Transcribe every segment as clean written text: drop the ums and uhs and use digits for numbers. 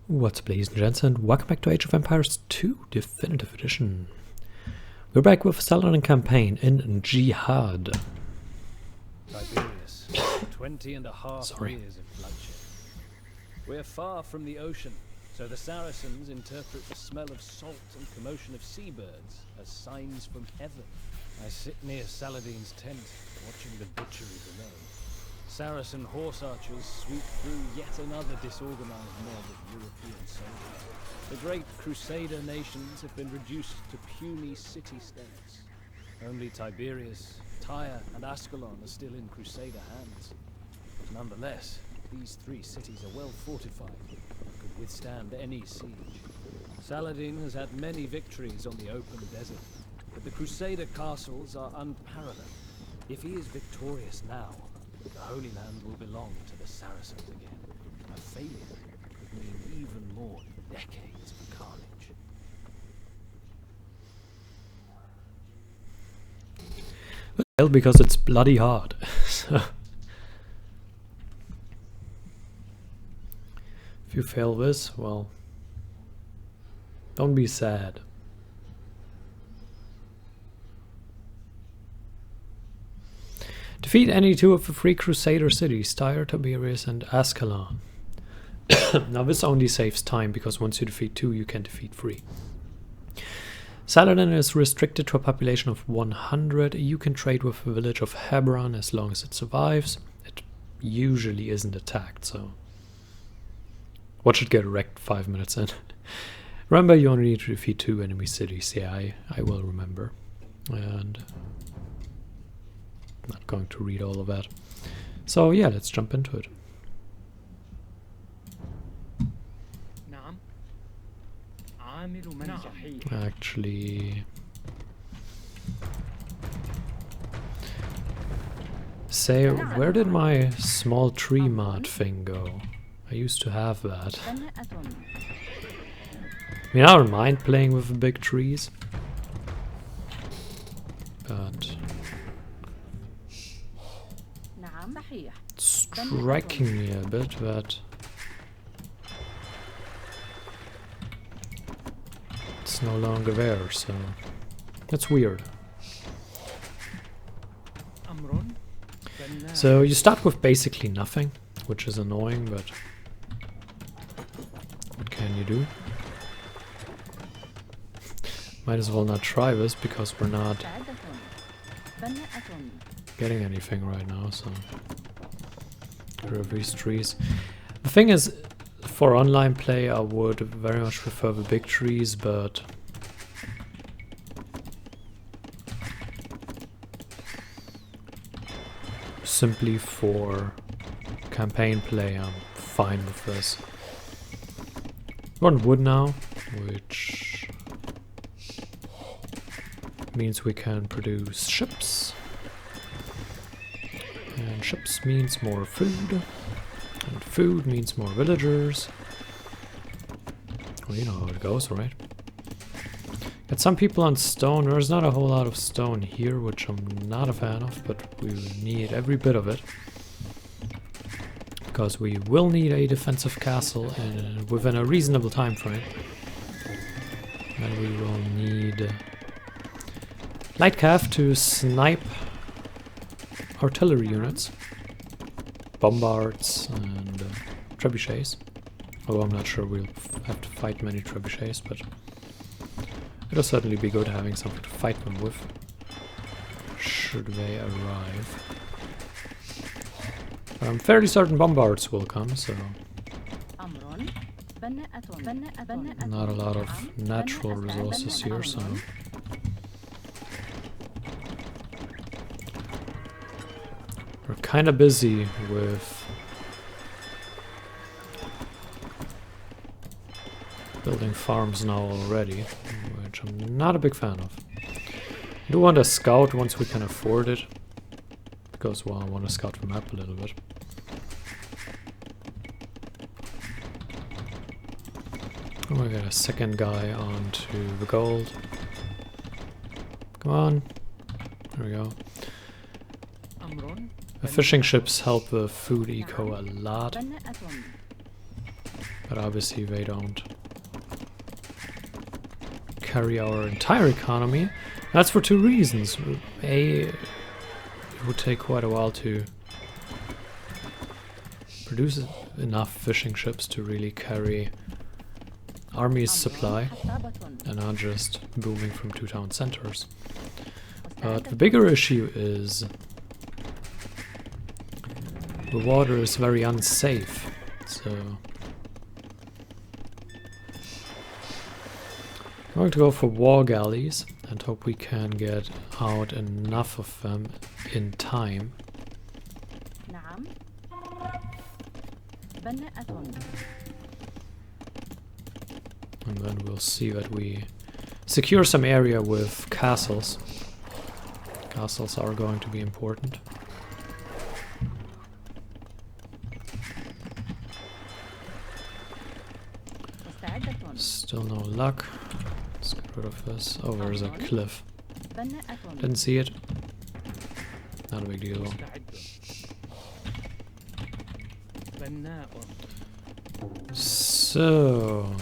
What's up, ladies and gents, and welcome back to Age of Empires 2 Definitive Edition. We're back with a Saladin campaign in Jihad. Tiberius, 20 and a half years of bloodshed. We're far from the ocean, so the Saracens interpret the smell of salt and commotion of seabirds as signs from heaven. I sit near Saladin's tent, watching the butchery below. Saracen horse archers sweep through yet another disorganized mob of European soldiers. The great Crusader nations have been reduced to puny city-states. Only Tiberias, Tyre, and Ascalon are still in Crusader hands. Nonetheless, these three cities are well fortified and could withstand any siege. Saladin has had many victories on the open desert, but the Crusader castles are unparalleled. If he is victorious now, the Holy Land will belong to the Saracens again. A failure could mean even more decades of carnage. Well, because it's bloody hard. So if you fail this, well, don't be sad. Defeat any two of the three Crusader cities, Tyre, Tiberias, and Ascalon. Now this only saves time, because once you defeat two, you can defeat three. Saladin is restricted to a population of 100. You can trade with the village of Hebron as long as it survives. It usually isn't attacked, so what should get wrecked 5 minutes in? Remember, you only need to defeat two enemy cities. Yeah, I will remember. And not going to read all of that. So yeah, let's jump into it. Actually, say, where did my small tree mod thing go? I used to have that. I mean, I don't mind playing with the big trees, but it's striking me a bit that it's no longer there, so that's weird. So you start with basically nothing, which is annoying, but what can you do? Might as well not try this, because we're not getting anything right now, so get rid of these trees. The thing is, for online play I would very much prefer the big trees, but simply for campaign play I'm fine with this. We're on wood now, which means we can produce ships. And ships means more food, and food means more villagers. Well, you know how it goes, right? Got some people on stone. There's not a whole lot of stone here, which I'm not a fan of, but we need every bit of it. Because we will need a defensive castle within a reasonable time frame. And we will need light cav to snipe artillery units, bombards, and trebuchets. Although I'm not sure we'll have to fight many trebuchets, but it'll certainly be good having something to fight them with, should they arrive. I'm fairly certain bombards will come, so not a lot of natural resources here, so we're kind of busy with building farms now already, which I'm not a big fan of. I do want a scout once we can afford it, because, well, I want to scout the map a little bit. I'm gonna get a second guy onto the gold. Come on. There we go. The fishing ships help the food eco a lot. But obviously they don't carry our entire economy. That's for two reasons. A, it would take quite a while to produce enough fishing ships to really carry army's supply and not just booming from two town centers. But the bigger issue is the water is very unsafe, so I'm going to go for war galleys and hope we can get out enough of them in time. And then we'll see that we secure some area with castles. Castles are going to be important. Still no luck. Let's get rid of this. Oh, there's a cliff. Didn't see it. Not a big deal. So,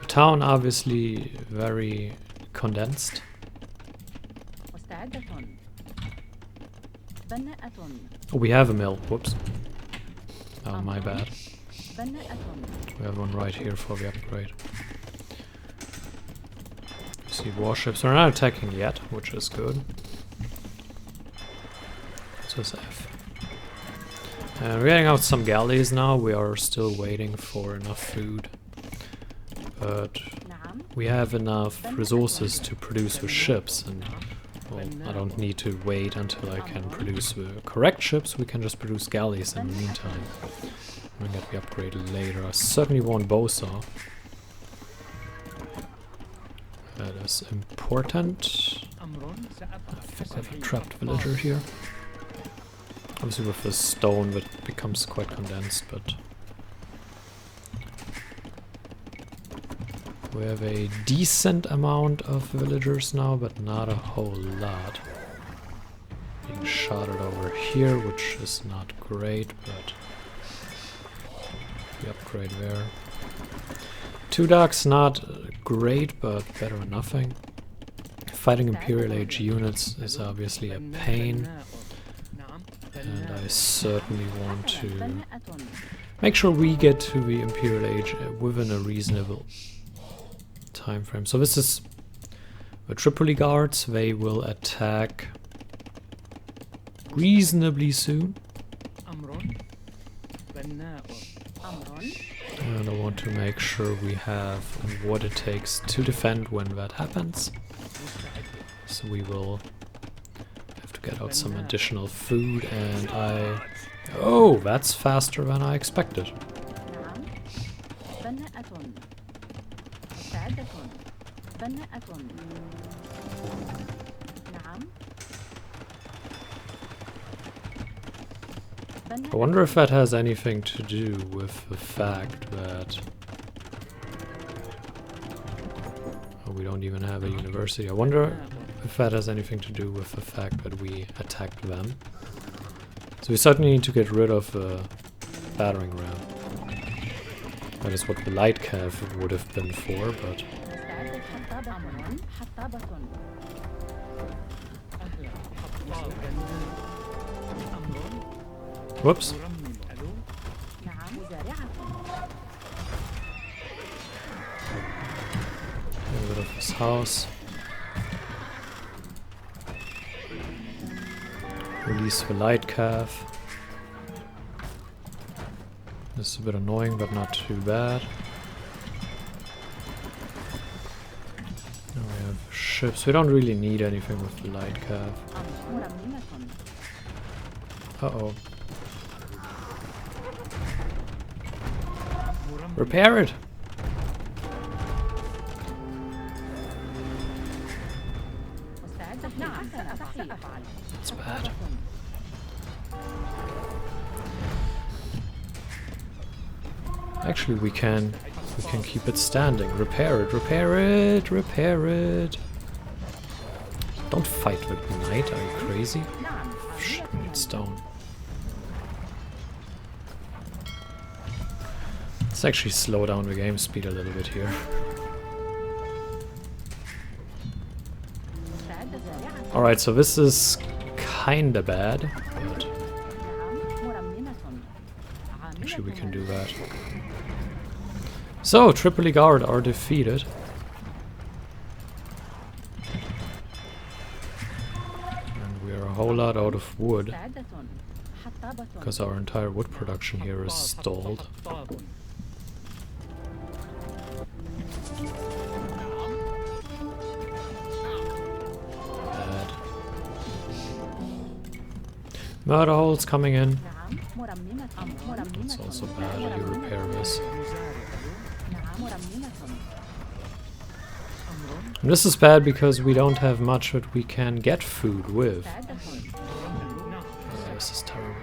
the town obviously very condensed. Oh, we have a mill. Whoops. Oh, my bad. We have one right here for the upgrade. See warships. We're not attacking yet, which is good. So it's F. And we're getting out some galleys now. We are still waiting for enough food. But we have enough resources to produce the ships, and well, I don't need to wait until I can produce the correct ships. We can just produce galleys in the meantime. We'll get the upgrade later. I certainly want bowsaw. That is important. I think I have a trapped villager here. Obviously with the stone that becomes quite condensed, but we have a decent amount of villagers now, but not a whole lot. Being shotted over here, which is not great, but the upgrade there. 2 docks, not great, but better than nothing. Fighting Imperial Age units is obviously a pain. And I certainly want to make sure we get to the Imperial Age within a reasonable time frame. So this is the Tripoli Guards. They will attack reasonably soon. And I want to make sure we have what it takes to defend when that happens. So we will get out some additional food, and oh, that's faster than I expected. I wonder if that has anything to do with the fact that we don't even have a university. I wonder if that has anything to do with the fact that we attacked them. So we certainly need to get rid of the battering ram. That is what the light cav would have been for, but whoops. Get rid of his house. Release the light cav. This is a bit annoying, but not too bad. Now we have ships. We don't really need anything with the light cav. Uh-oh. Repair it! That's bad. Actually, we can keep it standing. Repair it, repair it, repair it. Don't fight with night, are you crazy? Shit, we need stone. Let's actually slow down the game speed a little bit here. Alright, so this is kinda bad, but actually we can do that. So, Tripoli Guard are defeated. And we are a whole lot out of wood, because our entire wood production here is stalled. Bad. Murder holes coming in. It's also bad. You repair this. And this is bad because we don't have much that we can get food with. This is terrible.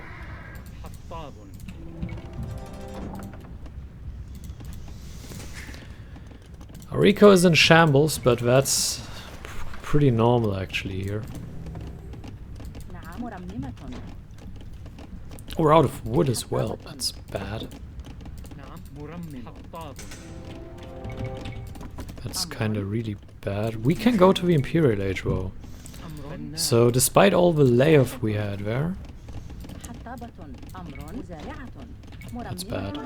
Our eco is in shambles, but that's pretty normal actually here. We're out of wood as well, that's bad. That's kinda really bad. We can go to the Imperial Age though. So despite all the layoff we had there, that's bad.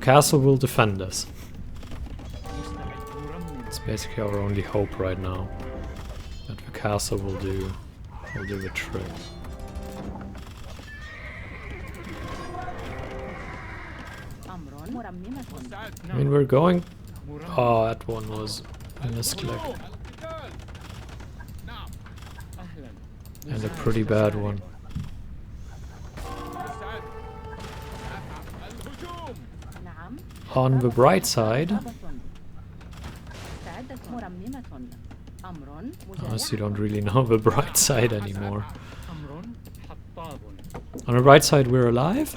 Castle will defend us. It's basically our only hope right now. That the castle will do the trick. I mean, we're going... Oh, that one was a misclick. And a pretty bad one. On the bright side... Honestly, don't really know the bright side anymore. On the bright side, we're alive?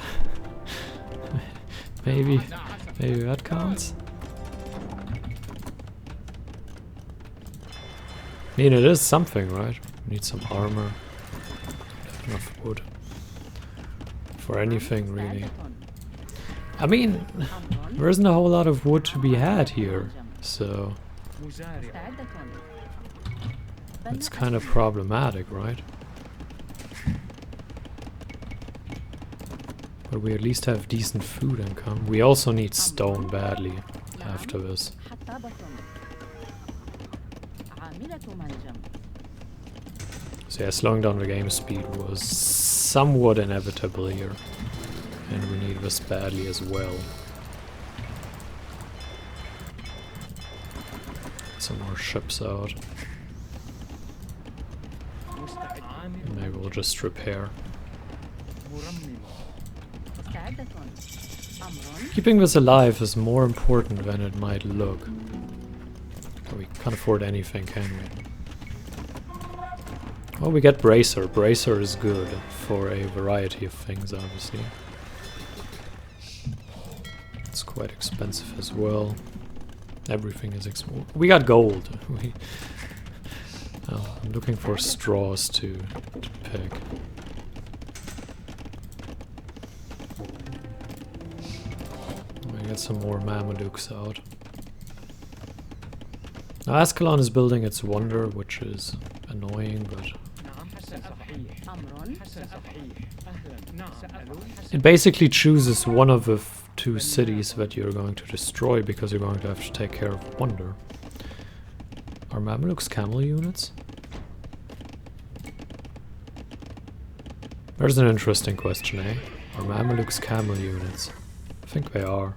Maybe that counts? I mean, it is something, right? We need some armor. Enough wood. For anything, really. I mean, there isn't a whole lot of wood to be had here, so... It's kind of problematic, right? But we at least have decent food income. We also need stone badly after this. So yeah, slowing down the game speed was somewhat inevitable here. And we need this badly as well. Some more ships out. Maybe we'll just repair. Keeping this alive is more important than it might look. We can't afford anything, can we? Well, we get Bracer. Bracer is good for a variety of things, obviously. It's quite expensive as well. Everything is expensive. We got gold. I'm looking for straws to pick. I get some more Mamelukes out. Now Ascalon is building its wonder, which is annoying, but it basically chooses one of the two cities that you're going to destroy because you're going to have to take care of wonder. Are Mamelukes camel units? There's an interesting question, eh? Are Mamelukes camel units? I think they are.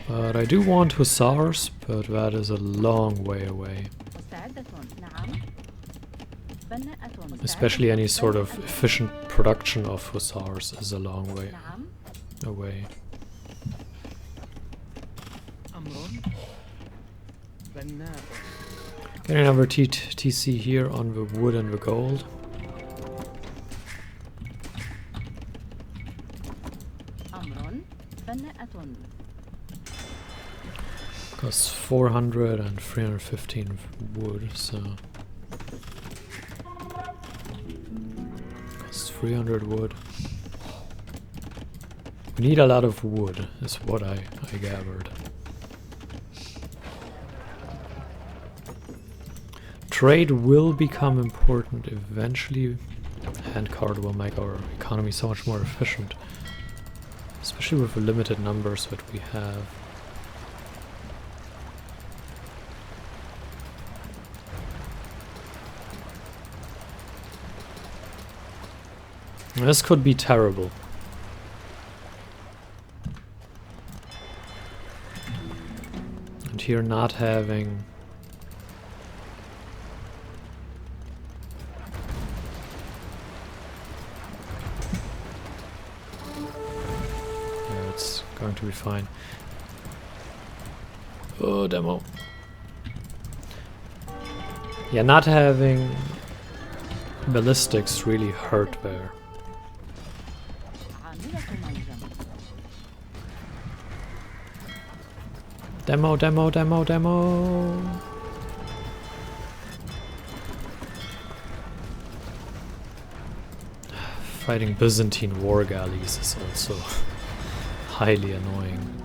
But I do want hussars, but that is a long way away. Especially any sort of efficient production of hussars is a long way away. Getting another TC here on the wood and the gold. Costs 400 and 315 wood, so Costs 300 wood. We need a lot of wood, is what I gathered. Trade will become important eventually. Handcart will make our economy so much more efficient. Especially with the limited numbers that we have. This could be terrible. And here not having... Yeah, it's going to be fine. Oh, demo. Yeah, not having ballistics really hurt there. Demo, demo, demo, demo. Fighting Byzantine war galleys is also highly annoying.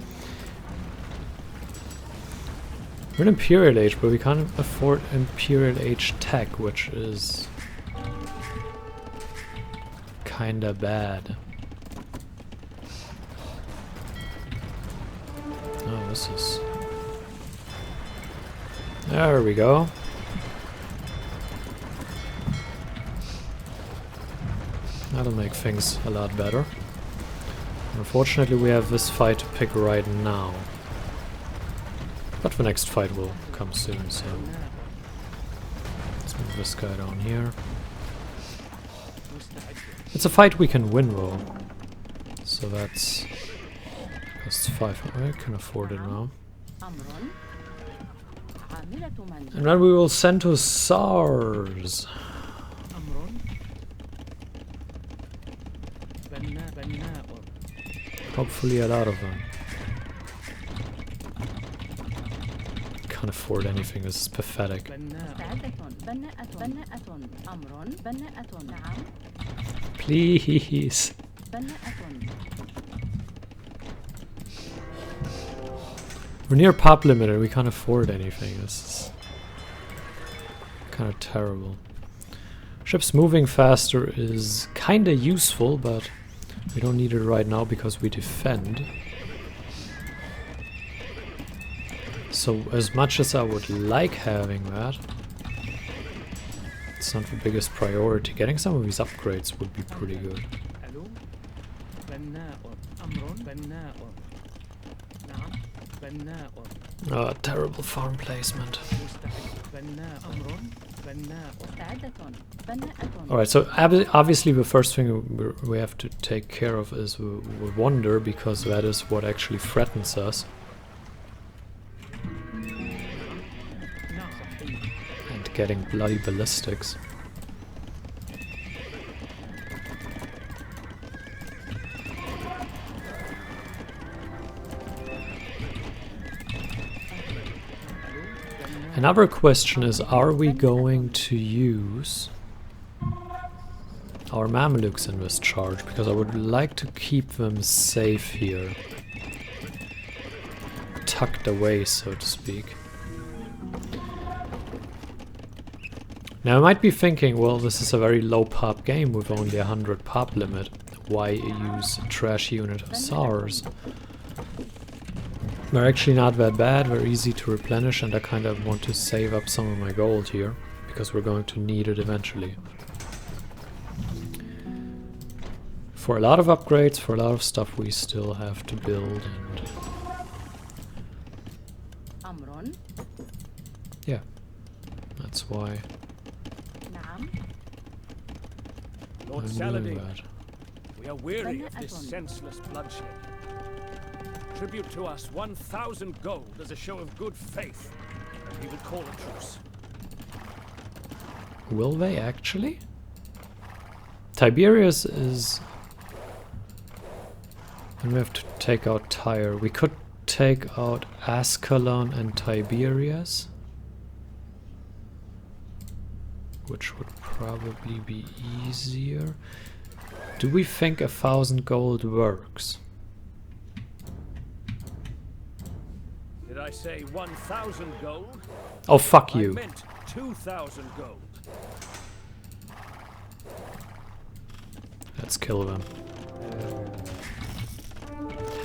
We're in Imperial Age, but we can't afford Imperial Age tech, which is kinda bad. Oh, this is... There we go. That'll make things a lot better. Unfortunately, we have this fight to pick right now. But the next fight will come soon, so... Let's move this guy down here. It's a fight we can win, though. So that's... Costs 5. I can afford it now. And then we will send to SARS. Hopefully a lot of them. Can't afford anything, this is pathetic. Please. We're near pop limit and we can't afford anything. This is kind of terrible. Ships moving faster is kind of useful, but we don't need it right now because we defend. So as much as I would like having that, it's not the biggest priority. Getting some of these upgrades would be pretty good. Oh, terrible farm placement. Alright, so obviously the first thing we have to take care of is the wonder, because that is what actually threatens us. And getting bloody ballistics. Another question is, are we going to use our Mamelukes in this charge? Because I would like to keep them safe here. Tucked away, so to speak. Now I might be thinking, well, this is a very low pop game with only 100 pop limit. Why use a trash unit of SARS? They're actually not that bad, they're easy to replenish, and I kind of want to save up some of my gold here, because we're going to need it eventually. For a lot of upgrades, for a lot of stuff we still have to build, and... Yeah, that's why Lord Saladin, we are weary of this senseless bloodshed. Tribute to us 1,000 gold as a show of good faith, and we will call a truce. Will they actually? Tiberius is... And we have to take out Tyre. We could take out Ascalon and Tiberius. which would probably be easier. Do we think 1,000 gold works? Did I say 1,000 gold? Oh, fuck I you. meant 2,000 gold. Let's kill them.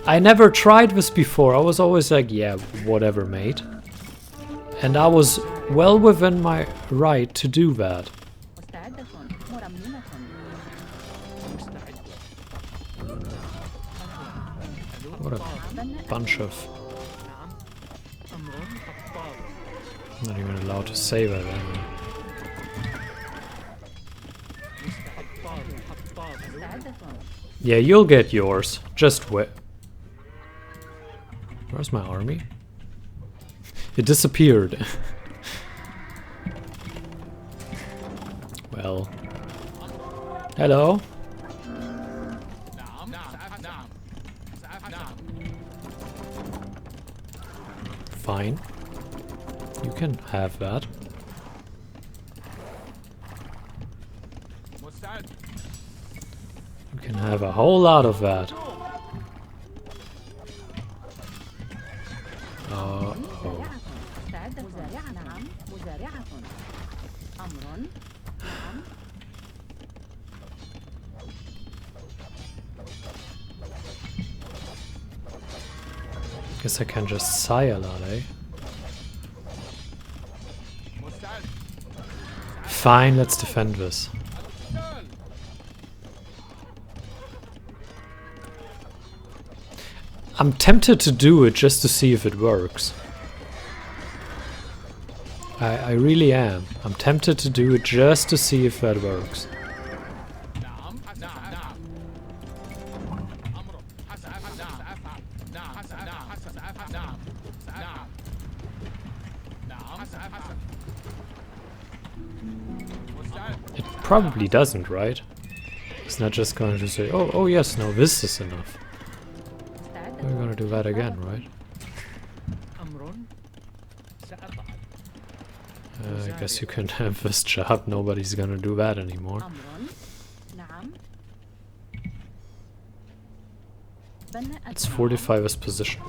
I never tried this before. I was always like, yeah, whatever, mate. And I was well within my right to do that. What a bunch of... I'm not even allowed to say that anyway. Yeah, you'll get yours. Just wait. Where's my army? It disappeared. Well. Hello? Fine. You can have that. You can have a whole lot of that. Oh. Guess I can just sigh a lot, eh? Fine, let's defend this. I'm tempted to do it just to see if it works. I really am. I'm tempted to do it just to see if that works. It probably doesn't, right? It's not just going to say, oh yes, no, this is enough. We're gonna do that again, right? I guess you can have this job. Nobody's gonna do that anymore. Let's fortify this position.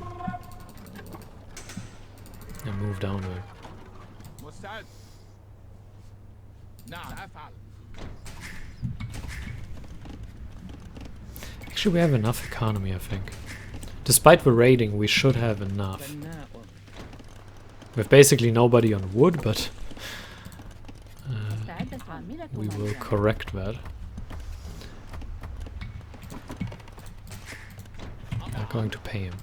And move down there. Actually, we have enough economy, I think. Despite the raiding, we should have enough. We have basically nobody on wood, but we will correct that. Not going to pay him.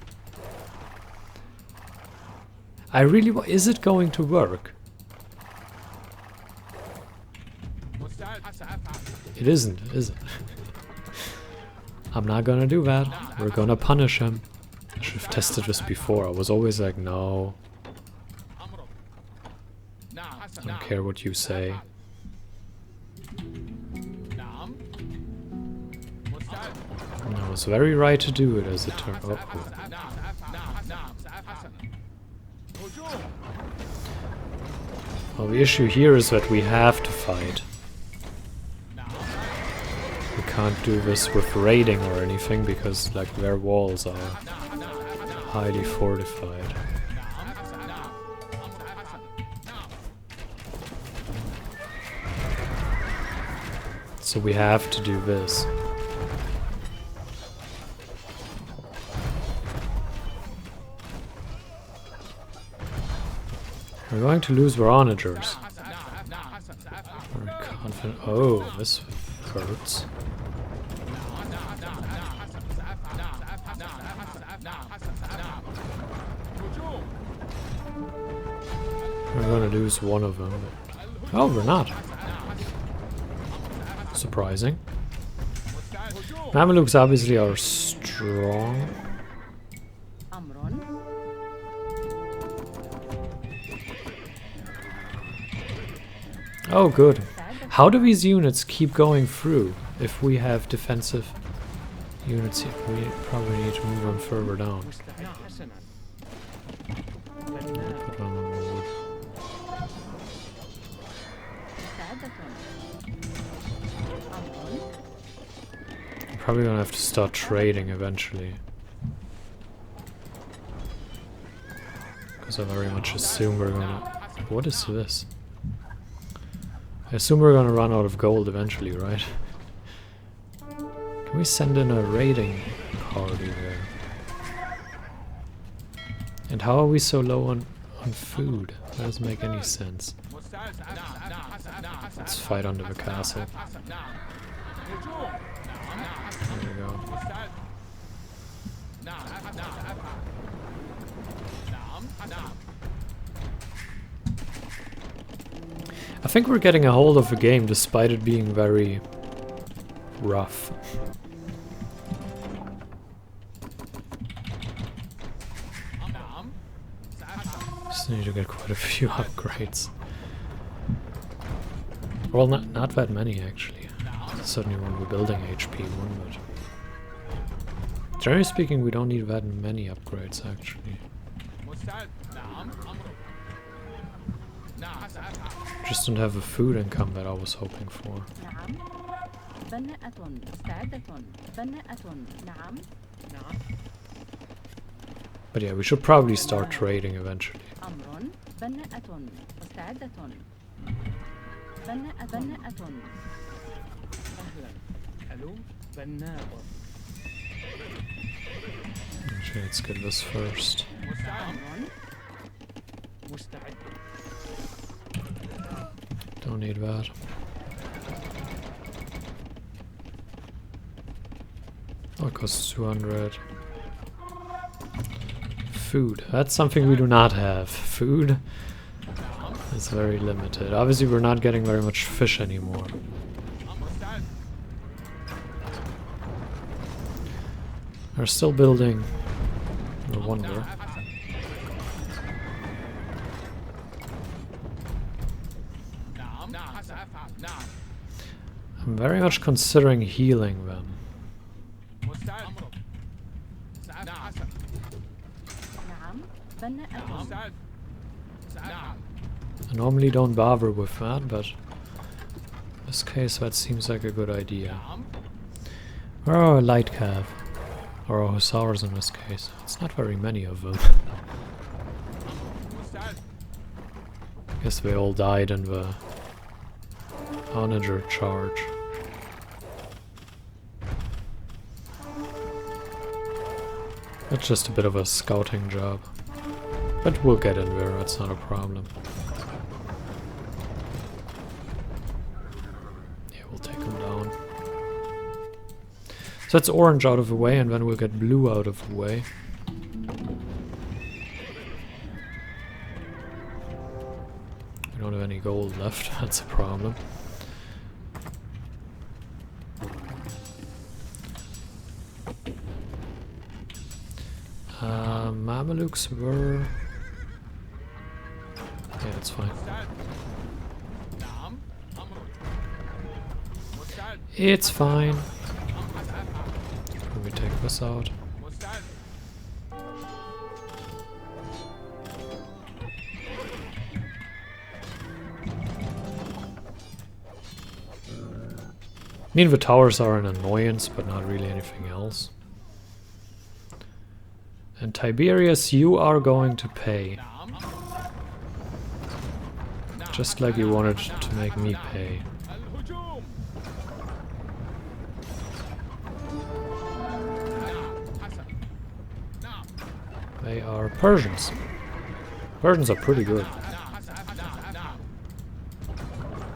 I really is it going to work? It isn't, is it? I'm not gonna do that. We're gonna punish him. I should have tested this before. I was always like, no. I don't care what you say. And I was very right to do it as it turned out. Well, the issue here is that we have to fight. We can't do this with raiding or anything because, like, their walls are highly fortified. So we have to do this. We're going to lose our onagers. Very confident. Oh, this hurts. We're gonna lose one of them. But... oh, we're not. Surprising. Mamelukes obviously are strong. Oh, good. How do these units keep going through if we have defensive units here? We probably need to move them further down. Put them on the wood. Probably gonna have to start trading eventually. Because I very much assume we're gonna... What is this? I assume we're gonna run out of gold eventually, right? Can we send in a raiding party there? And how are we so low on food? That doesn't make any sense. Let's fight under the castle. There we go. I think we're getting a hold of the game despite it being very rough. Just need to get quite a few upgrades. Well, not that many actually. Certainly when we're building HP 1, but generally speaking we don't need that many upgrades actually. Just don't have the food income that I was hoping for. But yeah, we should probably start trading eventually. Actually, let's get this first. Don't need that. Oh, it costs 200. Food. That's something we do not have. Food is very limited. Obviously, we're not getting very much fish anymore. We're still building the wonder. I'm very much considering healing them. I normally don't bother with that, but in this case that seems like a good idea. Where are our light cav? Or our hussars in this case? It's not very many of them. I guess they all died in the onager charge. That's just a bit of a scouting job. But we'll get in there, that's not a problem. Yeah, we'll take them down. So that's orange out of the way, and then we'll get blue out of the way. We don't have any gold left, that's a problem. Mamelukes were... Yeah, that's fine. It's fine. Let me take this out. I mean, the towers are an annoyance, but not really anything else. And Tiberius, you are going to pay. Just like you wanted to make me pay. They are Persians. Persians are pretty good.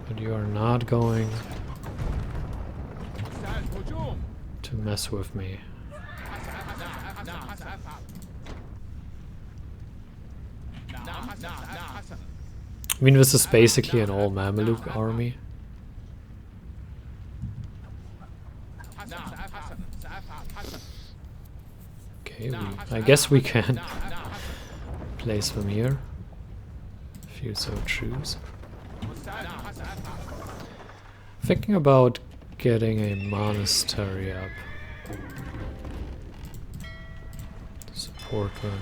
But you are not going to mess with me. I mean, this is basically an all Mameluke army. Okay, I guess we can place them here, if you so choose. Thinking about getting a monastery up. Support them.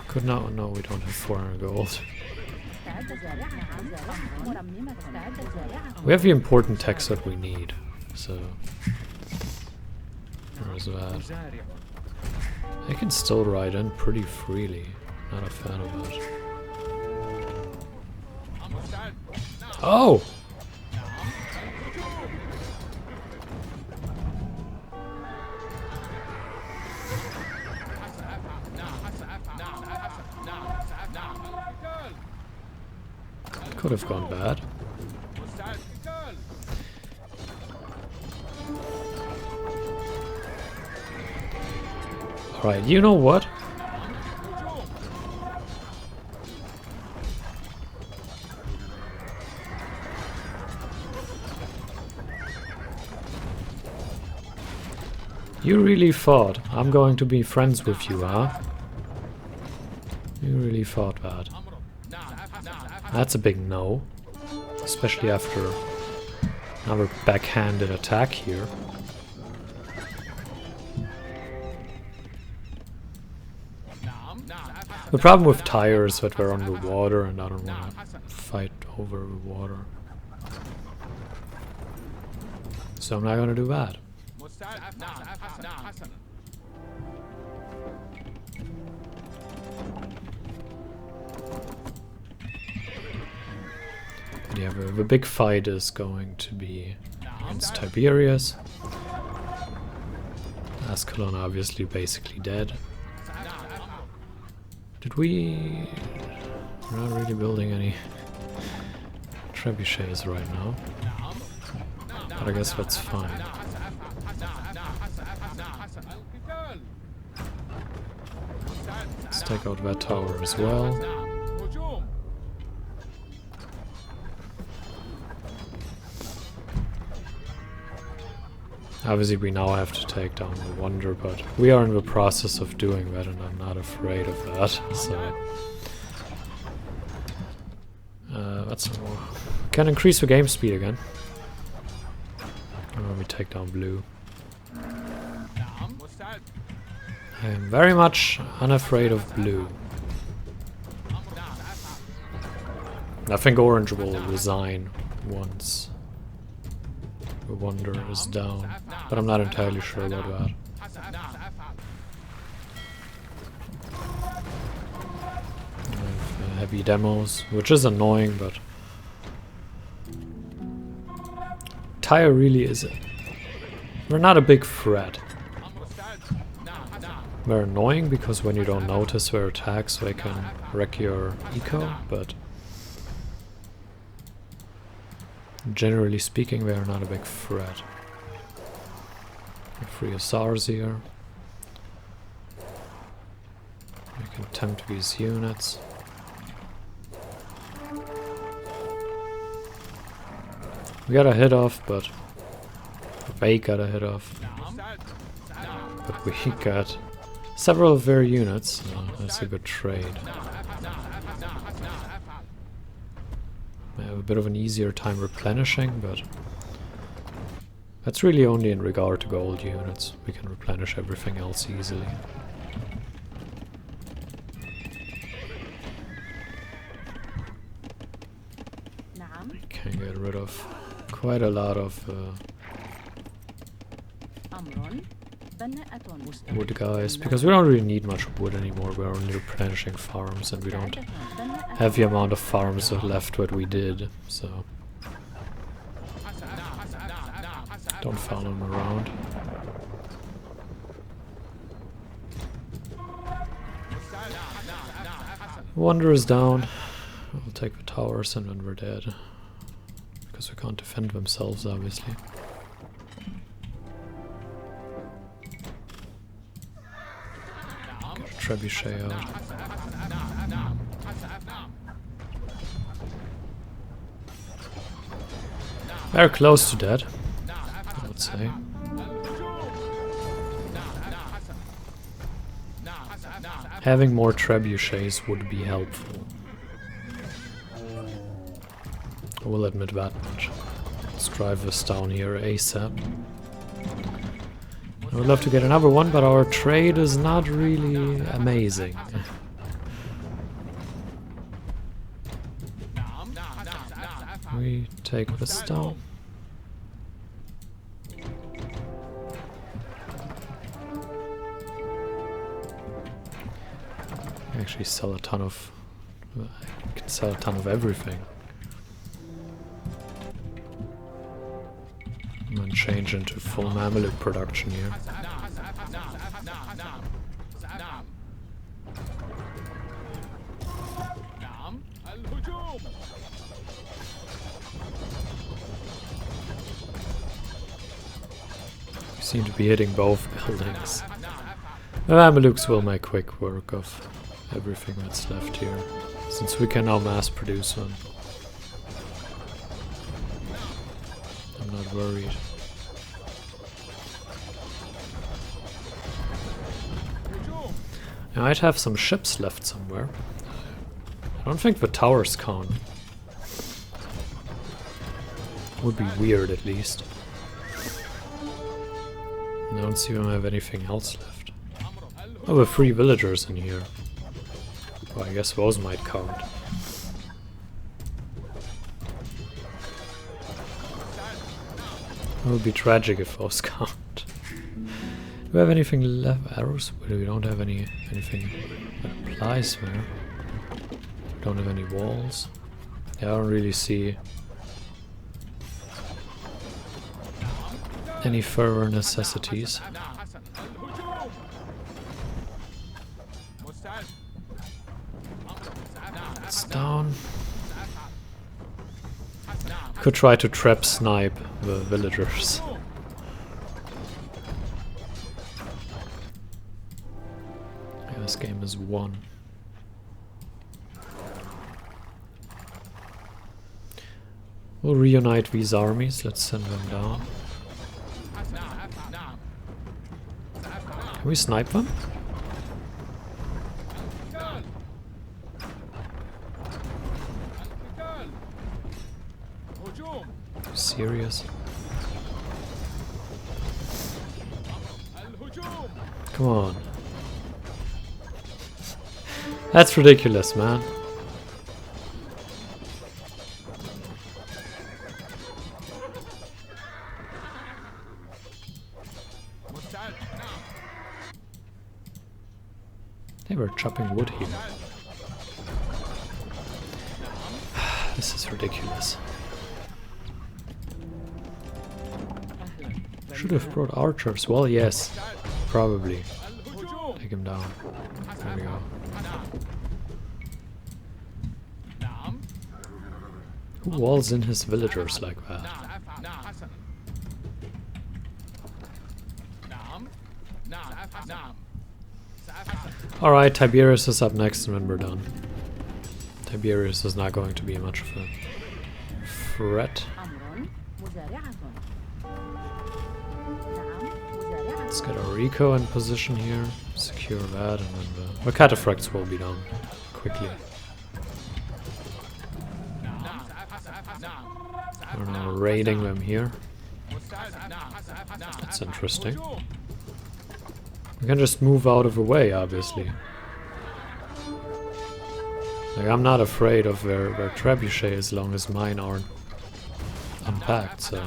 Could not, no, we don't have 400 gold. We have the important text that we need, so... Or is that? I can still ride in pretty freely. Not a fan of it. Oh! Could have gone bad. Right, you know what? You really thought I'm going to be friends with you, huh? You really thought that. That's a big no. Especially after another backhanded attack here. The problem with tires is that they're underwater and I don't want to fight over the water. So I'm not going to do that. But yeah, the big fight is going to be against Tiberius. Ascalon obviously basically dead. Did we... We're not really building any trebuchets right now. But I guess that's fine. Let's take out that tower as well. Obviously we now have to take down the Wonder, but we are in the process of doing that and I'm not afraid of that, so... that's... Can increase the game speed again. Or we take down blue. I am very much unafraid of blue. I think orange will resign once the Wonder is down, but I'm not entirely sure about that. I have heavy demos, which is annoying, but Tyre really is it. They're not a big threat. They're annoying because when you don't notice their attacks, they can wreck your eco, but generally speaking, they are not a big threat. 3 Hussars here. We can tempt these units. We got a hit off, but they got a hit off. But we got several of their units, so that's a good trade. I have a bit of an easier time replenishing, but that's really only in regard to gold units. We can replenish everything else easily. We can get rid of quite a lot of wood guys, because we don't really need much wood anymore. We're only replenishing farms and we don't have the amount of farms left that we did, so don't follow them around. Wonder is down. We'll take the towers and then we're dead, because we can't defend themselves obviously. Get a trebuchet out. They're close to dead, I would say. Having more trebuchets would be helpful. I will admit that much. Let's drive this down here ASAP. I would love to get another one, but our trade is not really amazing. We take this down. actually sell a ton of... I can sell a ton of everything. I'm gonna change into full Mameluke production here. We seem to be hitting both buildings. The Mamelukes will make quick work of everything that's left here, since we can now mass produce them. I'm not worried. I might have some ships left somewhere. I don't think the towers count. Would be weird at least. I don't see them have anything else left. Oh, the 3 villagers in here. Well, I guess those might count. It would be tragic if those count. Do we have anything left? Arrows? We don't have anything that applies there. Don't have any walls. Yeah, I don't really see any further necessities. It's down. Could try to trap snipe the villagers. Yeah, this game is won. We'll reunite these armies. Let's send them down. Can we snipe them? Are you serious? Come on. That's ridiculous, man. They were chopping wood here. This is ridiculous. Should have brought archers. Well, yes. Probably. Take him down. There we go. Who walls in his villagers like that? Alright, Tiberius is up next and then we're done. Tiberius is not going to be much of a threat. Let's get our eco in position here, secure that, and then the cataphracts will be done quickly. We're now raiding them here. That's interesting. We can just move out of the way, obviously. Like, I'm not afraid of their trebuchet as long as mine aren't unpacked, so...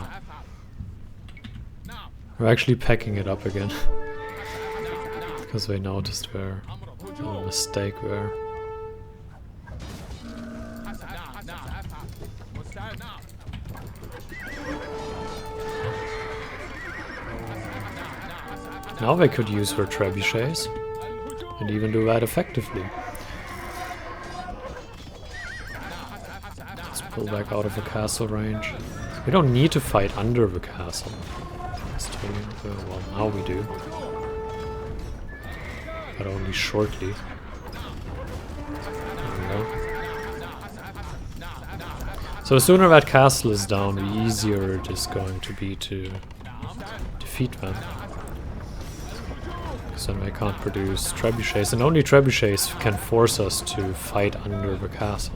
We're actually packing it up again. Because they noticed their little mistake there. Now they could use their trebuchets. And even do that effectively. Let's pull back out of the castle range. We don't need to fight under the castle. Well, now we do. But only shortly. There we go. So the sooner that castle is down, the easier it is going to be to defeat them. Because then they can't produce trebuchets, and only trebuchets can force us to fight under the castle.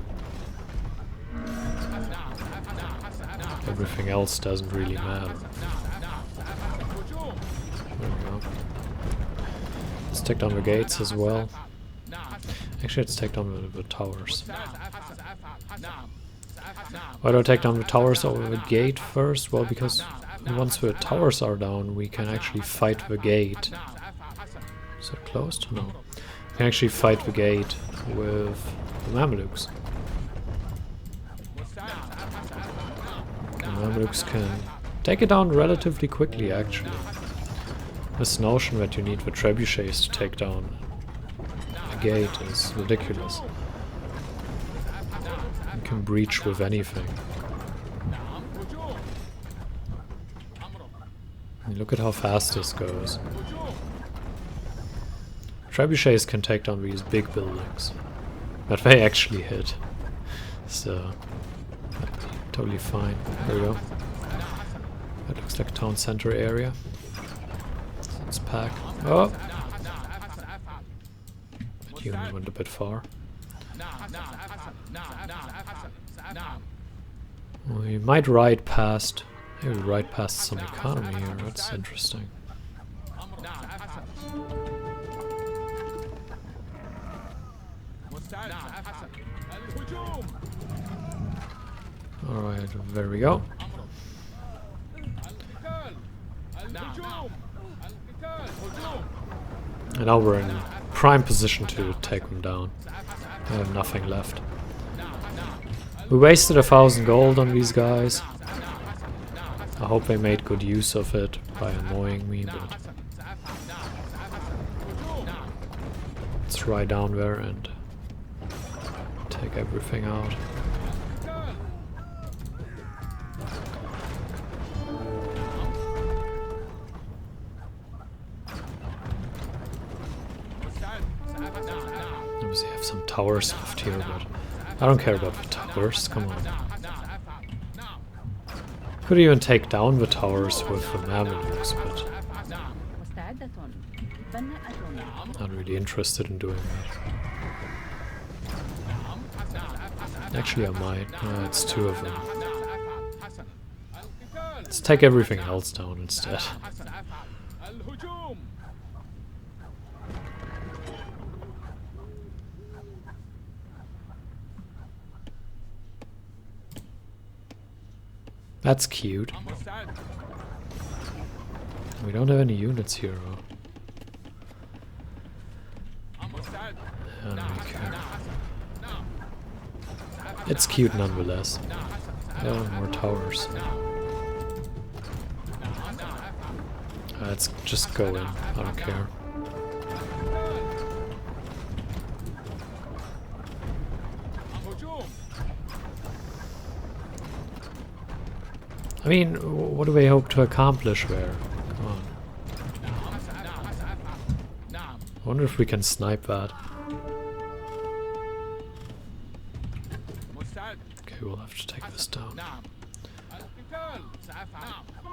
Everything else doesn't really matter. There we go. Let's take down the gates as well. Actually, let's take down the towers. Why do I take down the towers over the gate first? Well, because once the towers are down, we can actually fight the gate. Is it closed? No. We can actually fight the gate with the Mamelukes. The Mamelukes can take it down relatively quickly, actually. This notion that you need the trebuchets to take down a gate is ridiculous. You can breach with anything. And look at how fast this goes. Trebuchets can take down these big buildings, but they actually hit, so totally fine. There we go. That looks like a town center area. Let's pack. Oh! That unit went a bit far. We might ride past. Maybe ride past some economy here. That's interesting. Alright, there we go. And now we're in prime position to take them down. I have nothing left. We wasted 1,000 gold on these guys. I hope they made good use of it by annoying me, but let's ride down there and take everything out. Obviously I have some towers left here, but I don't care about the towers, come on. Could even take down the towers with the Mamelukes, but not really interested in doing that. Actually I might, it's 2 of them. Let's take everything else down instead. That's cute. We don't have any units here, though. I don't really care. It's cute nonetheless. Oh, more towers. Let's just go in. I don't care. I mean, what do they hope to accomplish there? Come on. I wonder if we can snipe that. Okay, we'll have to take this down.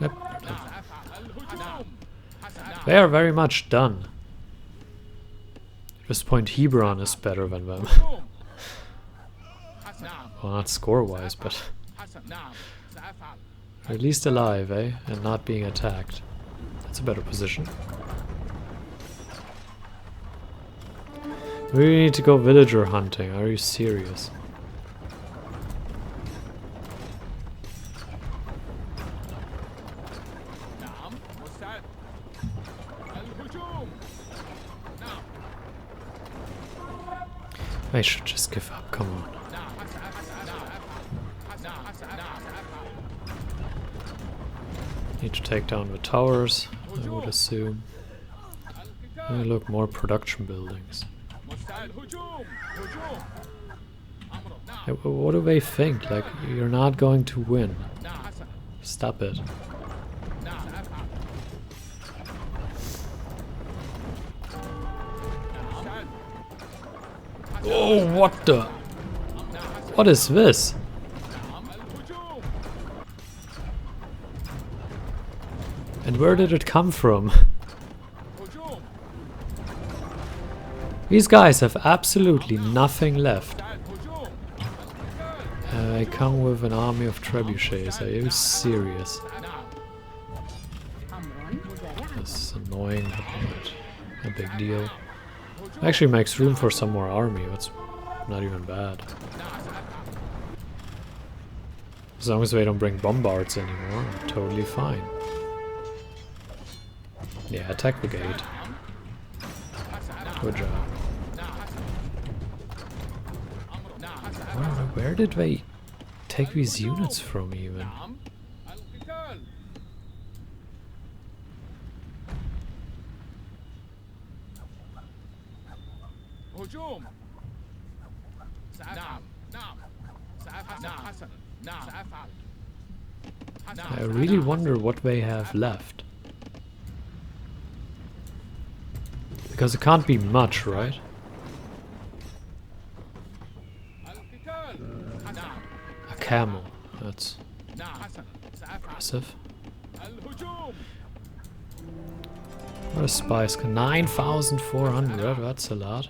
Yep, they are very much done. At this point, Hebron is better than them. Well, not score-wise, but at least alive, eh? And not being attacked. That's a better position. We really need to go villager hunting. Are you serious? I should just give up, come on. Need to take down the towers, I would assume. Oh, look, more production buildings. Hey, what do they think? Like, you're not going to win. Stop it. Oh, what the? What is this? And where did it come from? These guys have absolutely nothing left. I come with an army of trebuchets. Are you serious? This is annoying, but a big deal. Actually makes room for some more army. That's not even bad. As long as they don't bring bombards anymore, I'm totally fine. Yeah, attack the gate. Good job. Where did they take these units from even? I really wonder what they have left. Because it can't be much, right? A camel. That's impressive. What a spice. 9,400. That's a lot.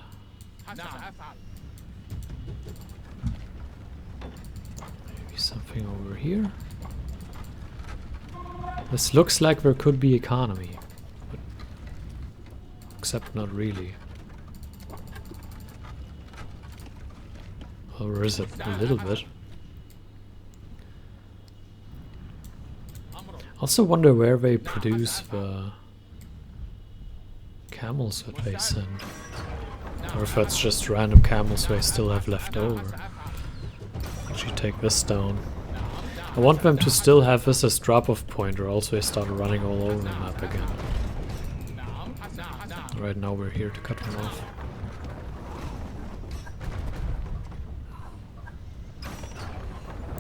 Maybe something over here. This looks like there could be economy. But except not really. Or is it a little bit? Also wonder where they produce the camels that they send. Or if that's just random camels they still have left over. Actually take this down. I want them to still have this as drop-off point, or else they start running all over the map again. Right now we're here to cut them off.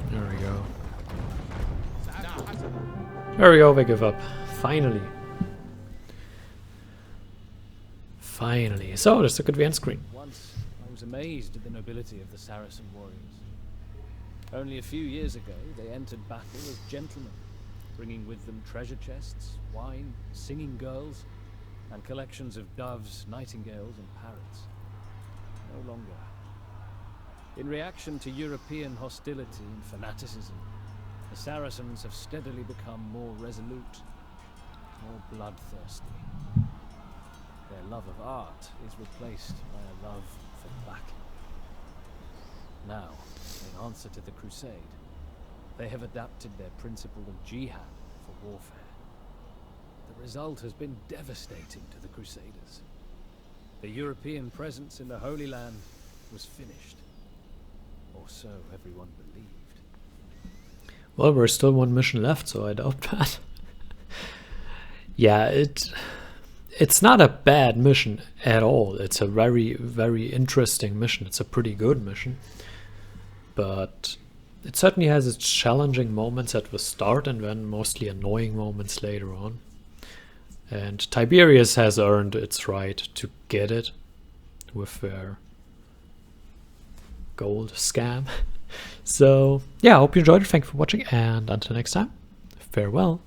There we go. There we go, they give up. Finally. Finally. So, let's look at the end screen. Once I was amazed at the nobility of the Saracen warriors. Only a few years ago, they entered battle as gentlemen, bringing with them treasure chests, wine, singing girls, and collections of doves, nightingales, and parrots. No longer. In reaction to European hostility and fanaticism, the Saracens have steadily become more resolute, more bloodthirsty. Their love of art is replaced by a love for battle. Now, in answer to the Crusade, they have adapted their principle of Jihad for warfare. The result has been devastating to the Crusaders. The European presence in the Holy Land was finished. Or so everyone believed. Well, there's still one mission left, so I doubt that. Yeah, it's not a bad mission at all. It's a very, very interesting mission. It's a pretty good mission. But it certainly has its challenging moments at the start and then mostly annoying moments later on. And Tiberius has earned its right to get it with their gold scam. So, yeah, I hope you enjoyed it. Thank you for watching, and until next time, farewell.